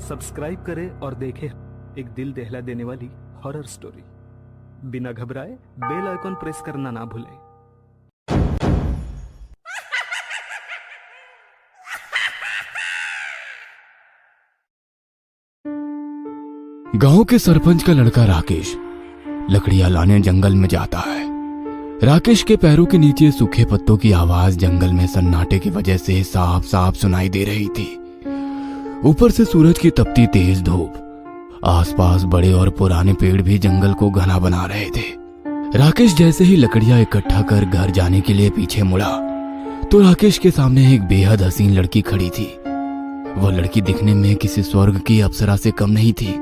Subscribe करें और देखें एक दिल दहला देने वाली हॉरर स्टोरी। बिना घबराए बेल आइकॉन प्रेस करना ना भूलें। गांव के सरपंच का लड़का राकेश लकड़ियां लाने जंगल में जाता है। राकेश के पैरों के नीचे सूखे पत्तों की आवाज जंगल में सन्नाटे की वजह से साफ साफ सुनाई दे रही थी। ऊपर से सूरज की तपती तेज धूप, आसपास बड़े और पुराने पेड़ भी जंगल को घना बना रहे थे। राकेश जैसे ही लकड़ियां इकट्ठा कर घर जाने के लिए पीछे मुड़ा तो राकेश के सामने एक बेहद हसीन लड़की खड़ी थी। वह लड़की दिखने में किसी स्वर्ग की अप्सरा से कम नहीं थी।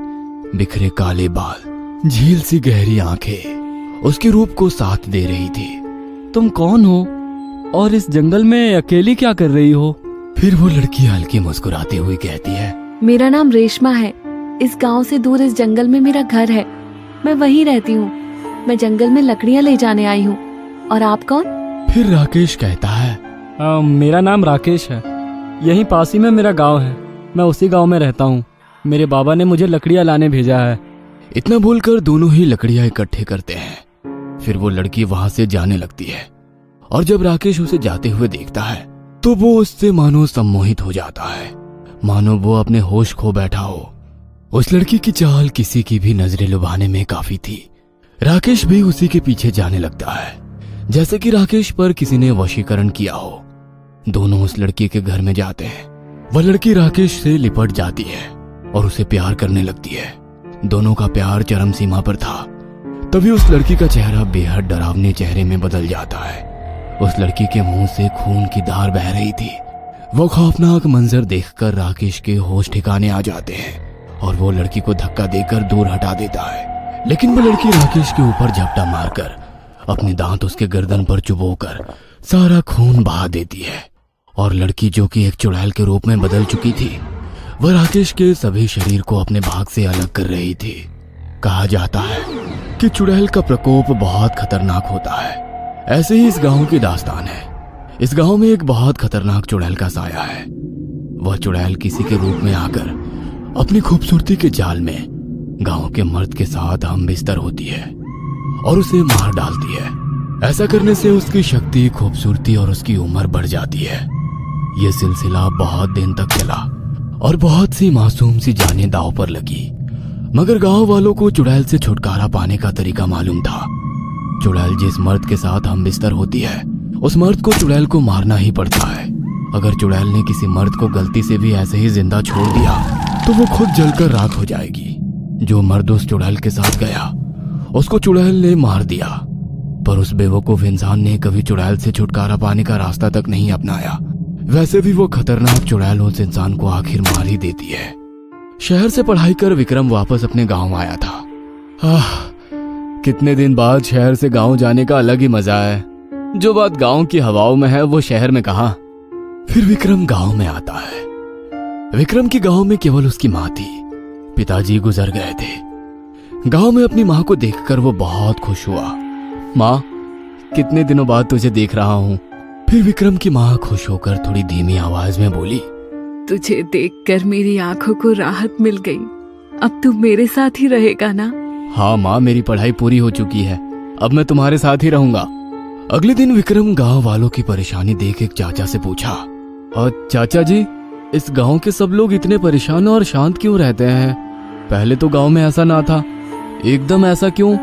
बिखरे काले बाल, झील सी गहरी आंखें उसके रूप को साथ दे रही थी। तुम कौन हो और इस जंगल में अकेली क्या कर रही हो? फिर वो लड़की हल्की मुस्कुराती हुई कहती है, मेरा नाम रेशमा है। इस गांव से दूर इस जंगल में मेरा घर है। मैं वहीं रहती हूँ। मैं जंगल में लकड़ियाँ ले जाने आई हूँ। और आप कौन? फिर राकेश कहता है, मेरा नाम राकेश है। यहीं पास ही में मेरा गांव है। मैं उसी गांव में रहता हूँ। मेरे बाबा ने मुझे लकड़ियाँ लाने भेजा है। इतना बोलकर दोनों ही लकड़ियां इकट्ठे करते हैं। फिर वो लड़की वहां से जाने लगती है और जब राकेश उसे जाते हुए देखता है तो वो उससे मानो सम्मोहित हो जाता है, मानो वो अपने होश खो बैठा हो। उस लड़की की चाल किसी की भी नजरें लुभाने में काफी थी। राकेश भी उसी के पीछे जाने लगता है, जैसे कि राकेश पर किसी ने वशीकरण किया हो। दोनों उस लड़की के घर में जाते हैं। वह लड़की राकेश से लिपट जाती है और उसे प्यार करने लगती है। दोनों का प्यार चरम सीमा पर था। तभी उस लड़की का चेहरा बेहद डरावने चेहरे में बदल जाता है। उस लड़की के मुंह से खून की धार बह रही थी। वो खौफनाक मंजर देखकर राकेश के होश ठिकाने आ जाते हैं और वो लड़की को धक्का देकर दूर हटा देता है। लेकिन वो लड़की राकेश के ऊपर झपटा मारकर अपने दांत उसके गर्दन पर चुभोकर सारा खून बहा देती है। और लड़की, जो कि एक चुड़ैल के रूप में बदल चुकी थी, वह राकेश के सभी शरीर को अपने भाग से अलग कर रही थी। कहा जाता है कि चुड़ैल का प्रकोप बहुत खतरनाक होता है। ऐसे ही इस गांव की दास्तान है। इस गांव में एक बहुत खतरनाक चुड़ैल का साया है। वह चुड़ैल किसी के रूप में आकर अपनी खूबसूरती के जाल में गांव के मर्द के साथ हम बिस्तर होती है और उसे मार डालती है। ऐसा करने से उसकी शक्ति, खूबसूरती और उसकी उम्र बढ़ जाती है। यह सिलसिला बहुत दिन तक चला और बहुत सी मासूम सी जानें दांव पर लगी। मगर गांव वालों को चुड़ैल से छुटकारा पाने का तरीका मालूम था। चुड़ैल जिस मर्द के साथ हम बिस्तर होती है, उस मर्द को चुड़ैल को मारना ही पड़ता है। अगर चुड़ैल ने किसी मर्द को गलती से भी ऐसे ही जिंदा छोड़ दिया तो वो खुद जलकर राख हो जाएगी। जो मर्द उस चुड़ैल के साथ गया उसको चुड़ैल ने मार दिया। पर उस बेवकूफ इंसान ने कभी चुड़ैल से छुटकारा पाने का रास्ता तक नहीं अपनाया। वैसे भी वो खतरनाक चुड़ैल उस इंसान को आखिर मार ही देती है। शहर से पढ़ाई कर विक्रम वापस अपने गांव आया था। कितने दिन बाद शहर से गांव जाने का अलग ही मजा है। जो बात गांव की हवाओं में है वो शहर में कहां। फिर विक्रम गांव में आता है। विक्रम की गांव में केवल उसकी माँ थी। पिताजी गुजर गए थे। गांव में अपनी माँ को देखकर वो बहुत खुश हुआ। माँ, कितने दिनों बाद तुझे देख रहा हूँ। फिर विक्रम की माँ खुश होकर थोड़ी धीमी आवाज में बोली, तुझे देखकर मेरी आंखों को राहत मिल गई। अब तू मेरे साथ ही रहेगा ना? हाँ माँ, मेरी पढ़ाई पूरी हो चुकी है। अब मैं तुम्हारे साथ ही रहूंगा। अगले दिन विक्रम गांव वालों की परेशानी देख एक चाचा से पूछा, और चाचा जी, इस गांव के सब लोग इतने परेशान और शांत क्यों रहते हैं? पहले तो गांव में ऐसा ना था, एकदम ऐसा क्यों?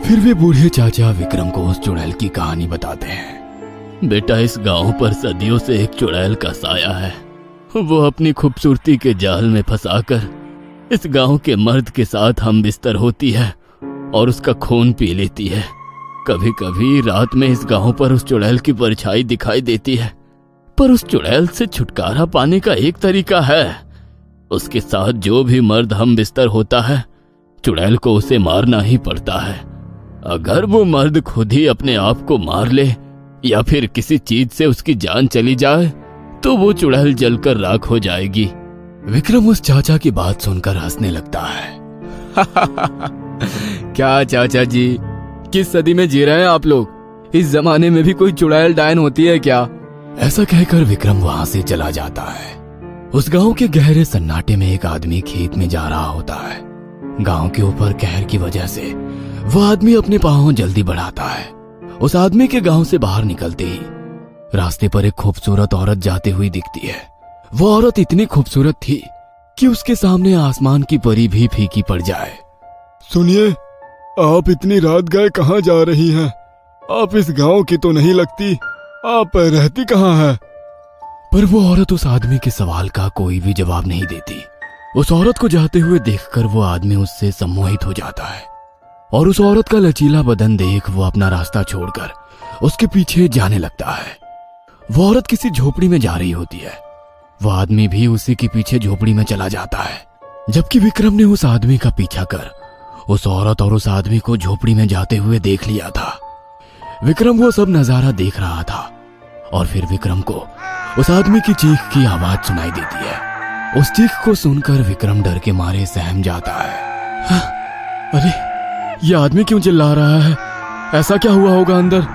फिर वे बूढ़े चाचा विक्रम को उस चुड़ैल की कहानी बताते हैं। बेटा, इस गांव पर सदियों से एक चुड़ैल का साया है। वो अपनी खूबसूरती के जाल में फंसाकर इस गांव के मर्द के साथ हम बिस्तर होती है और उसका खून पी लेती है। कभी कभी रात में इस गांव पर उस चुड़ैल की परछाई दिखाई देती है। पर उस चुड़ैल से छुटकारा पाने का एक तरीका है। उसके साथ जो भी मर्द हम बिस्तर होता है, चुड़ैल को उसे मारना ही पड़ता है। अगर वो मर्द खुद ही अपने आप को मार ले या फिर किसी चीज से उसकी जान चली जाए तो वो चुड़ैल जलकर राख हो जाएगी। विक्रम उस चाचा की बात सुनकर हंसने लगता है। क्या चाचा जी, किस सदी में जी रहे हैं आप लोग? इस जमाने में भी कोई चुड़ैल डायन होती है क्या? ऐसा कहकर विक्रम वहां से चला जाता है। उस गांव के गहरे सन्नाटे में एक आदमी खेत में जा रहा होता है। गांव के ऊपर कहर की वजह से वह आदमी अपने पांव जल्दी बढ़ाता है। उस आदमी के गांव से बाहर निकलते ही रास्ते पर एक खूबसूरत औरत जाती हुई दिखती है। वो औरत इतनी खूबसूरत थी कि उसके सामने आसमान की परी भी फीकी पड़ जाए। सुनिए, आप इतनी रात गए कहाँ जा रही हैं? आप इस गांव की तो नहीं लगती। आप रहती कहाँ है? पर वो औरत उस आदमी के सवाल का कोई भी जवाब नहीं देती। उस औरत को जाते हुए देखकर वो आदमी उससे सम्मोहित हो जाता है और उस औरत का लचीला बदन देख वो अपना रास्ता छोड़कर उसके पीछे जाने लगता है। वो औरत किसी झोपड़ी में जा रही होती है। वो आदमी भी उसी के पीछे झोपड़ी में चला जाता है, जबकि विक्रम ने उस आदमी का पीछा कर उस औरत और उस आदमी को झोपड़ी में जाते हुए देख लिया था। विक्रम वो सब नजारा देख रहा था और फिर विक्रम को उस आदमी की चीख की आवाज सुनाई देती है। उस चीख को सुनकर विक्रम डर के मारे सहम जाता है। अरे, ये आदमी क्यों चिल्ला रहा है? ऐसा क्या हुआ होगा अंदर?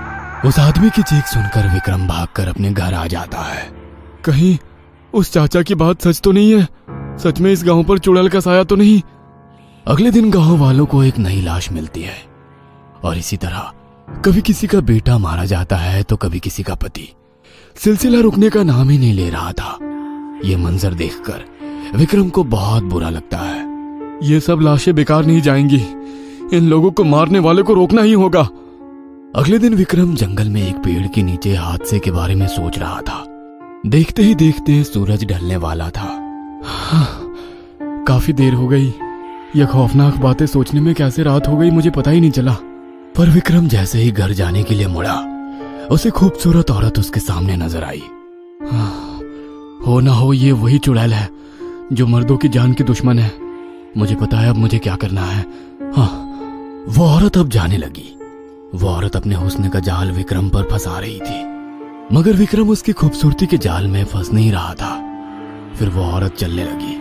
उस आदमी की चीख सुनकर विक्रम भागकर अपने घर आ जाता है। कहीं उस चाचा की बात सच तो नहीं है? सच में इस गांव पर चुड़ैल का साया तो नहीं? अगले दिन गांव वालों को एक नई लाश मिलती है और इसी तरह कभी किसी का बेटा मारा जाता है तो कभी किसी का पति। सिलसिला रुकने का नाम ही नहीं ले रहा था। ये मंजर देखकर विक्रम को बहुत बुरा लगता है। ये सब लाशें बेकार नहीं जाएंगी। इन लोगों को मारने वाले को रोकना ही होगा। अगले दिन विक्रम जंगल में एक पेड़ के नीचे हादसे के बारे में सोच रहा था। देखते ही देखते सूरज ढलने वाला था। काफी देर हो गई। यह खौफनाक बातें सोचने में कैसे रात हो गई मुझे पता ही नहीं चला। पर विक्रम जैसे ही घर जाने के लिए मुड़ा, उसे खूबसूरत औरत उसके सामने नजर आई। हो ना हो ये वही चुड़ैल है जो मर्दों की जान की दुश्मन है। मुझे पता है अब मुझे क्या करना है। हाँ, वो औरत अब जाने लगी। वो औरत अपने हुस्न का जाल विक्रम पर फंसा रही थी, मगर विक्रम उसकी खूबसूरती के जाल में फंस नहीं रहा था। फिर वो औरत चलने लगी।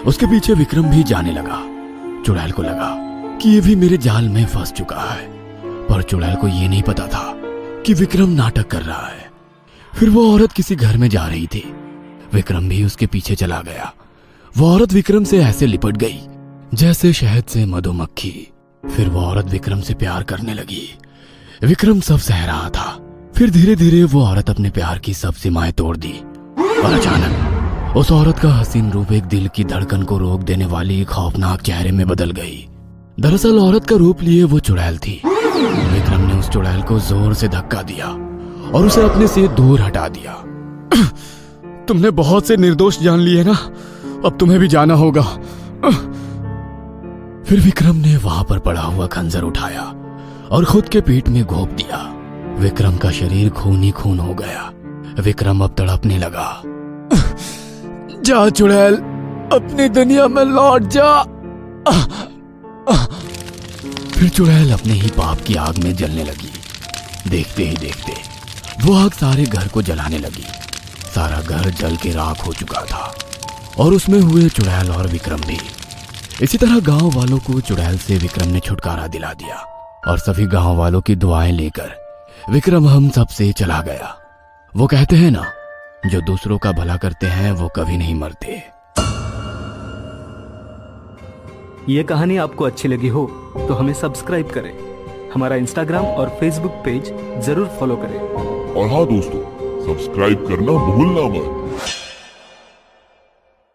उसके पीछे विक्रम भी जाने लगा। चुड़ैल को लगा कि ये भी मेरे जाल में फंस चुका है, पर चुड़ैल को ये नहीं पता था कि विक्रम नाटक कर रहा है। फिर वो औरत किसी घर में जा रही थी। विक्रम भी उसके पीछे चला गया। वो औरत विक्रम से ऐसे लिपट गई जैसे शहद से मधुमक्खी। फिर वो औरत विक्रम से प्यार करने लगी। विक्रम सब सह रहा था। फिर धीरे धीरे वो औरत अपने प्यार की सब सीमाएं तोड़ दी और अचानक उस औरत का हसीन रूप एक दिल की धड़कन को रोक देने वाली खौफनाक चेहरे में बदल गई। दरअसल औरत का रूप लिए वो चुड़ैल थी। विक्रम ने उस चुड़ैल को जोर से धक्का दिया और उसे अपने से दूर हटा दिया। तुमने बहुत से निर्दोष जान लिए ना, अब तुम्हें भी जाना होगा। फिर विक्रम ने वहां पर पड़ा हुआ खंजर उठाया और खुद के पेट में घोंप दिया। विक्रम का शरीर खून ही खून हो गया। विक्रम अब तड़पने लगा। जा चुड़ैल, अपनी दुनिया में लौट जा। फिर चुड़ैल अपने ही पाप की आग में जलने लगी। देखते ही देखते वो आग सारे घर को जलाने लगी। सारा घर जल के राख हो चुका था और उसमें हुए चुड़ैल और विक्रम भी। इसी तरह गांव वालों को चुड़ैल से विक्रम ने छुटकारा दिला दिया और सभी गांव वालों की दुआएं लेकर विक्रम हम सब से चला गया। वो कहते हैं ना, जो दूसरों का भला करते हैं वो कभी नहीं मरते। ये कहानी आपको अच्छी लगी हो तो हमें सब्सक्राइब करें, हमारा इंस्टाग्राम और फेसबुक पेज जरूर फॉलो करें। और हाँ दोस्तों, सब्सक्राइब करना भूलना मत।